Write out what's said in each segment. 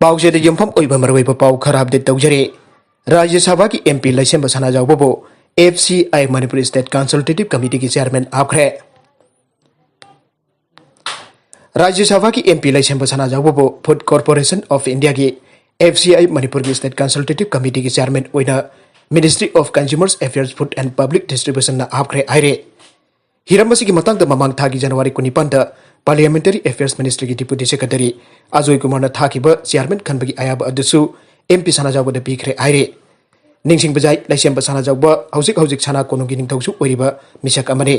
पाउसे युमफम मरुब पाउ खरा अपडेट तौजरे राज्य सभा की MP Leishemba Sanajaoba FCI Manipur state consultative committee की चेयरमैन आपख्रे राज्य सभा की MP Leishemba Sanajaoba food corporation of India की एफसीआई मणिपुर की स्टेट कंसल्टेटिव कमिटी की chairman ministry of consumers affairs food and public distribution आपख्रे आइरे हिरम की मतंग ममांग थागी जनवरी 19 पार्लियामेंटरी अफेयर्स मिनिस्ट्री की डिप्यूटी सेक्रेटरी अजय कुमार थाकीब चेयरमैन खनबगी अयाब अदुसु एमपी सनाजाउबद पीख्रे आइरे निंगसिंग बजाय लैसेंब सनाजाउब हौजिक सना कोनुगी निंगथौसु ओइरिबा मिसक अमने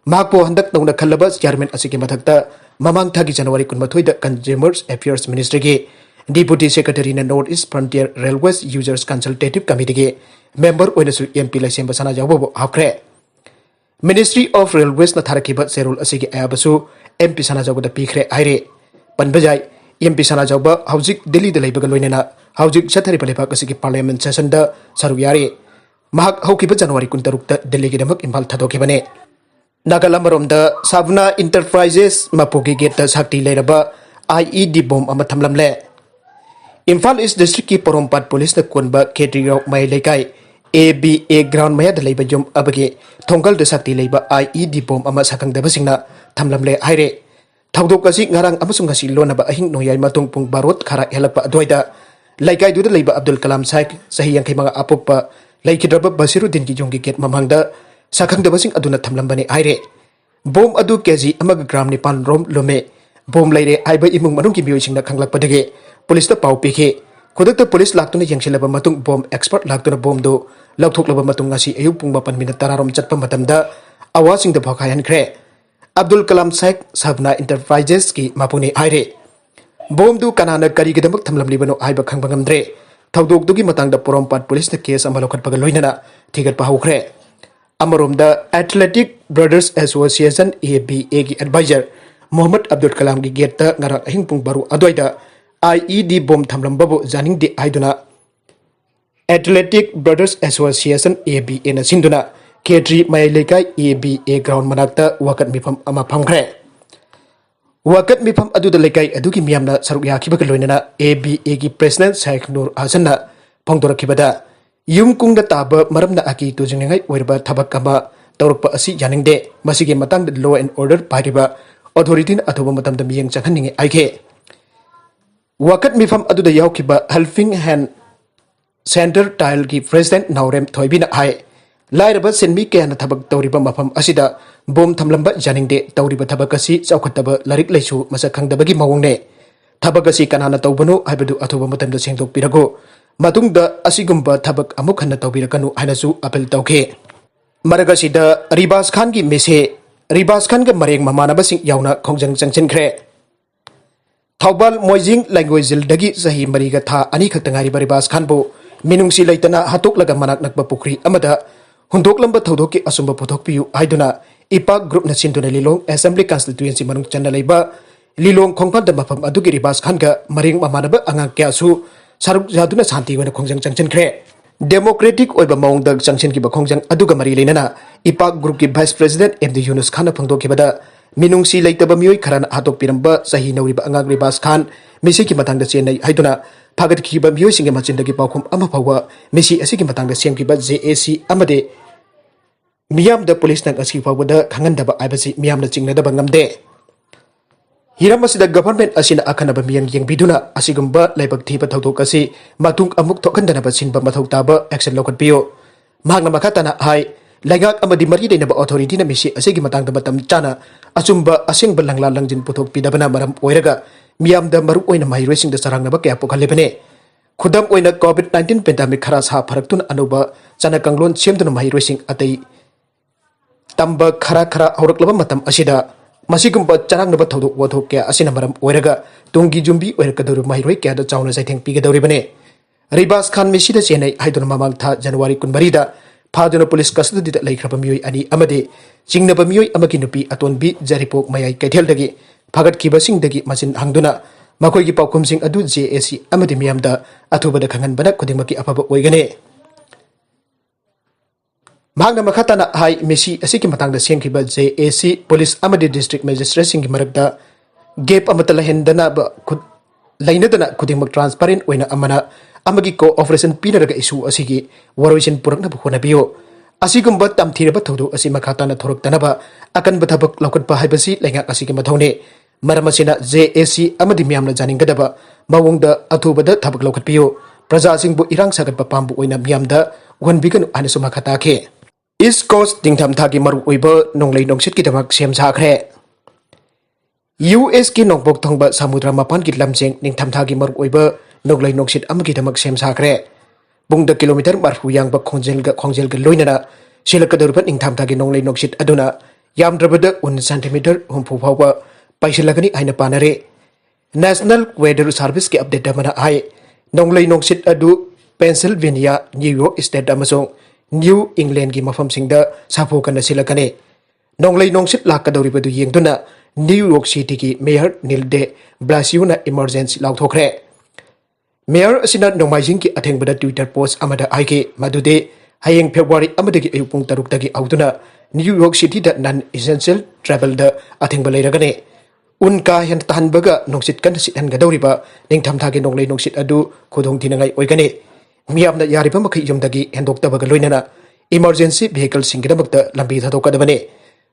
माकपो हंदक नौना खल्लब चेयरमैन असिके मथक्ता ममांग थागी जनवरी 19 कंज्यूमर्स अफेयर्स मिनिस्ट्री की डिप्यूटी सेक्रेटरी ने north east frontier railways users consultative committee के मेंबर ओइनसु एमपी लैसेंब सनाजाउब हाफख्रे मिनिस्ट्री ऑफ रेलवेज थारकीब सेरोल असिगे अयाबसु एमपी सनाजाउबद पीख्रे आइरे पनबजाय एमपी सनाजाउब हौजिक दिल्ली लेबग लोइनेना हौजिक सथरिब लेबाक असिगे पार्लियामेंट सेशन द सरुक यारे महाक हौकिब जनवरी 23 दिल्ली की दमक इम्फाल थादोखिबने नागालमरोम द साबना एंटरप्राइजेस मापुगी गेट sakti लेरबा IED bomb अमा थमलमले इम्फाल ईस्ट डिस्ट्रिक्ट की पोरोमपाट पुलिस न कोनबा केट्रिगौ मै लेकाई ABA ग्राउंड मयाद लेबा जुम अबगे थोंगल द sakti लेबा IED bomb अमा sakangdabasingna थमलमले हाइरे थौदोक असि ngarang amasung ngasi lonaba ahing noyai matung pung barot khara helakpa adwaida laikai duda leiba Abdul Kalam Saik sahi yang manga apoppa laikidraba Basiruddin ki jonggi get mamangda sakangdabasing aduna thamlambane aire bom adu kg amaga gram ni pan rom lome bom laire aiba imung manung ki mioisingna khanglakpadage police ta pau pike khudakta police laktuna yengsilaba matung bom expert laktuna bom do lauthoklaba matung ngasi ayuk pung 8 minute tararom chatpa matamda awasing da phakhayan khre Abdul Kalam Saik Sabna Enterprises की मापुनी आइरे बोम दु कनाना करीगदमक थमलमलिबनो आइबा खंगबंगमद्रे थौदोकदुगी मतंगदा Porompat police ने case अमा लौखटपगा लोइनना थिगटपा हौख्रे अमरोमदा एथलेटिक ब्रदर्स एसोसिएशन ABA की एडवाइजर मोहम्मद अब्दुल कलाम की gate ngara ahing pung baru adwaida IED bomb थमलमबबो जानिंग दे आइदुना एथलेटिक ब्रदर्स एसोसिएशन ABA ना सिंदुना केट्री माय लेकाई ABA ग्राउंड मनाक्ता वकत मिफम अमा फमख्रे वकत मिफम अदुद लेकाई अदुगी मियामना सरुक याखिबग लोइनना ABA की प्रेसिडेंट शेख नूर हसनना फोंदोरखिबदा युम कुंगदा ताब मरमना अकी तुजिंगै ओइरबा थबक अमा तौरप असि यानिंगदे मसिगे मतंग लॉ एंड ऑर्डर पारिबा अथॉरिटी न अथोब मतमदा मियंग चंगहनिंगे आइखे वकत मिफम अदुदा यावखिबा हेल्पिंग हैंड सेंटर टाइल की प्रेसिडेंट नौरेम थोइबिना हाय लाइरबा सेनमी केन थबक तौरिबा मफम असिदा बोम थमलंबा जानिंगदे तौरिबा थबक असि चौखतबा लारिक लैसु मसक खंगदबगी मवंगने थबक असि कनाना तौबनो हाइबदु अथोबा मतमदा सेंगदोक पिरगो मतुंगदा असिगुंबा थबक अमुक हन्ना तौबिरकनु हाइनासु अपील तौखे मरगसिदा रिबास खान की मिसे रिबास खान का मरेंग ममान्नाबासिंग यावना खोंजंग चंगसिनख्रे थौबाल मोइजिंग लैंग्वेजिल दगी सही मरीगा था अनि खक्तंगारिबा रिबास खानबो मिनुंगसी लैतना हतोकलगा मनाक नकबा पुखरी अमदा हुंदोकलंबा थौदोकी असुंबा पुथोकपियु हाइदुना इपाक ग्रुप न सिंदुना लिलोंग असेंबली कॉन्स्टिट्यूएंसी मनुंग चन्ना लेबा लिलोंग खोंगफाद मफम अदुगी रिबास खान का मरेंग ममान्नाबा अंगांग क्यासु सरुक जादुना शांति वना खोंजंग चंगसिनख्रे डेमोक्रेटिक ओइबा मौंगदा चंगसिनकिबा खोंजंग अदुगा मरी लेनना इपाक ग्रुप की vice president MD Yunus Khan फोंदोकिबदा मिनुंगसी लैतबा मियोय खराना हातोकपिरंबा सही नौरिबा अंगांग रिबास खान मिसी की मतंगदा चेन्नई हाइदुना फागतखिबा मियोयसिंगे मचिंदगी पाउखुम अमा फावा मिसी असिगी मतंगदा सेमकिबा JAC अमदे मियामदा पुलिस नंग असि फावदा खंगनदबा आइबसि मियामना चिंगनदबा ngamde हिरम असिदा गवर्नमेंट असिना अखनबा मियंग यंगबिदुना असिगुंबा लाइबक थीबा थौदोक असि मातुंग अमुक थोखनदनबा सिनबा मथौ ताबा एक्शन लौखटपियो मागना मखाताना हाई लाइगाक अमदि मरि दैनबा अथॉरिटी न मिसी असिगी मतंगदा मतम चाना अचुंबा असिंगबा लंगला लंजिन पुथोक पिदबना मरम ओइरगा मियामदा मरु ओइना माहिरोइसिंगदा सरांगनबा क्या पोखलेबने खुदम ओइना COVID-19 पेंडेमिक खरा सा फरक्तुन अनुबा चना कंगलोन सेमदुना माहिरोइसिंग अतै तंबा खरा खरा हौरक्लबा मतम असिदा मसिगुंबा चरांगनबा थौदोक वथोक क्या असिना मरम ओइरगा तुंगी जुंबी ओइरकदुरु माहिरोइ क्या द चाउना साइथेंग पिगदौरिबने रिबास खान मिसिदा चेन्नई हाइदुना ममांग था जनवरी 12 दा फादुना पुलिस कस्टडीदा लैख्रबा मियोय अनि अमदे चिंगनबा मियोय अमकी नुपी अतोनबी जरिपोक मयाई कैथेलदगी फागतखिबसिंगदगी मचिन हांगदुना मखोयगी पाउखुमसिंग अदु JAC अमदि मियामदा अथुबदा खंगनबना खुदिंगमकी अफबा ओइगने मागना मखाताना हाई मेसी असिकी मतंगदा सेंखिबा JAC पुलिस अमदि डिस्ट्रिक्ट मजिस्ट्रेट सिंगी मरकदा गेप अमत लहेंदना खुद lainadana khudingmak transparent oina amana amagi cooperation pinaraga issue asigi waroisin purakna honabiyo asigumba tamthiraba thodu asi makhatana thoraktanaba akan bathabak lokatpa haibasi lenga asigi mathone maramasina JAC amadi miyamna janinggadaba mawongda athubada thabak lokatpiyo praja singbu irang sagatpa pambu oina miyamda wanbiganu anasu makhata ke East Coast dingtham thagi maru oiba nonglei nongsit ki damak sem sakhre US ki nongbok thongba samudra mapan ki lamjeng ningtham thagi maru oiba nonglei nongsit amagi damak sem sakhre bungda kilometer marfu yangba khongjel ga loinana silakadurba ningtham thagi nonglei nongsit aduna yamdrabada 1 centimeter humpu phawba paisilagani aina panare National Weather Service ki update damana ai nonglei nongsit adu Pennsylvania New York State amasong New England ki mafam singda sapo kana silakane nonglei nongsit lakadoribadu yengduna New York City ki Mayor Neil de Blasio na emergency Lougadabani Mayor asina nongmaijing ki athengbada Twitter post amada aike madude hayeng February amadagi ayupung taruk tagi auduna New York City da non essential travel da athengbala leiragane unka hen tanbaga nongsit kan sithan gadoriba ningtham thagi nonglei nongsit adu khudong thinangai oigane miyamna yariba makhai yumdagi hendoktabaga loinana emergency vehicle singdamakta lambi thadokadabane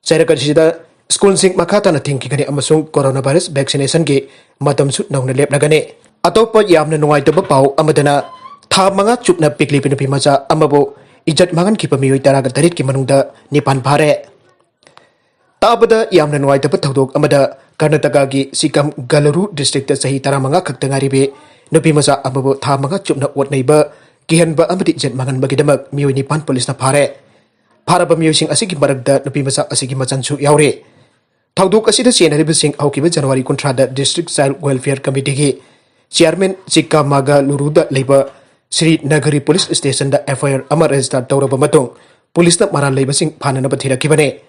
chairakarjida school sing makhatana thingkigani amasung coronavirus vaccination gi matamsu nongna leplagane atopa yamna nungaitaba pau amadana tha manga chupna pikli pinupi macha amabo Ejjat mangan ki pamioi taraga tarit ki manungda nipan phare tabada yamna nungaitaba thodok amada Karnataka gi Sikam Galaru district ta sahi taramanga khaktangari be nupi macha amabo tha manga chupna otneiba kihanba amadi Ejjat mangan bagidamak mioi nipan police na phare pharaba mioi sing asigi maragda nupi macha asigi machansu yaure Thaudok asida senaribasing aukiba January 3 da District Child Welfare Committee gi Chairman Chikka Maga Luruda Leiba Sri Nagari Police Station da FIR ama register tawraba matung police na maran leibasing phananaba thirakibane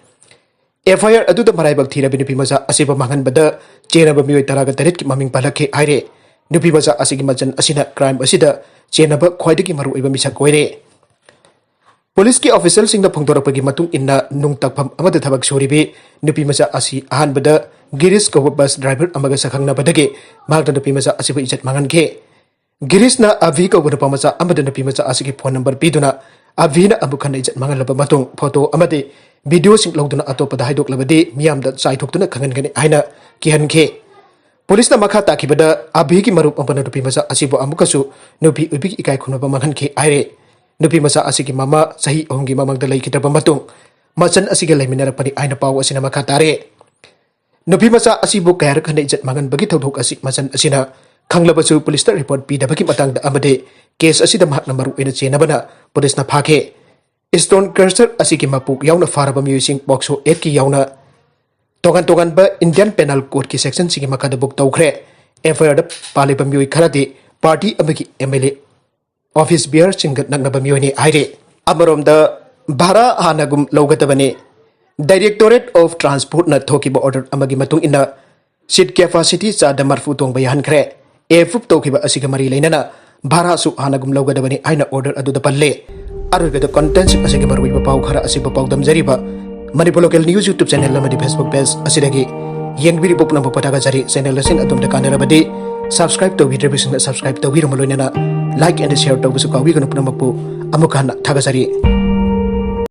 FIR aduda maraibak thirabi nupi macha asiba manganbada chenaba mioi taraga tarit ki maming palakhe aire nupi macha asigi machan asina crime asida chenaba khwaidagi maru oiba misak oire Police ki official sing da phongdorakpagi matung inna nungtakpham amada thabak soribi nupi macha asi ahanbada Girish ko bus driver amaga sakhangnabadagi magda nupi macha asiba Ejjat mangan ke Girish na avi ko guna pamacha amada nupi macha asigi phone number piduna avi na abukhana Ejjat mangan laba matung photo amade video sing logduna atopada haidok labadi miyamda chaithokduna khangangani aina kihanke Police na makha takibada avi ki marup amana nupi macha asibo amukasu nupi ubi ikai khunaba mangan ke aire nupi macha asigi mama sahi ohungi mamangda leikitaba matung machan asigi leiminarapani aina paw asina makha tare nupi macha asibu kayar khane Ejjat mangan bagi thodok asik machan asina khanglabasu police ta report pidabagi matangda amade case asida mahakna maru ena chenabana police na phake stone crusher asigi mapuk yauna faraba musing boxo 8 ki yauna togan ba Indian Penal Code ki section sigi makada book tawkhre FIR da paliba mioi kharadi party amagi MLA Office bear singat Naknaba Mioi ni aire amarom da Vara hannagum Lougadabani Directorate of Transport na thokiba order amagi matung ina seat capacity chada marfu tong bayan khre efup thokiba asiga mari leinana Vara su hannagum Lougadabani aina order adu da palle aruga da content asiga marwi ba pau khara asiba pau damjariba Manipur local news YouTube channel lamadi Facebook page asidagi yengbiri popna popataga jari channel lasin adum da kanarabadi subscribe to video subscribe to video maloinana like and share to busu kawi ganu punamakpu amukana thagajari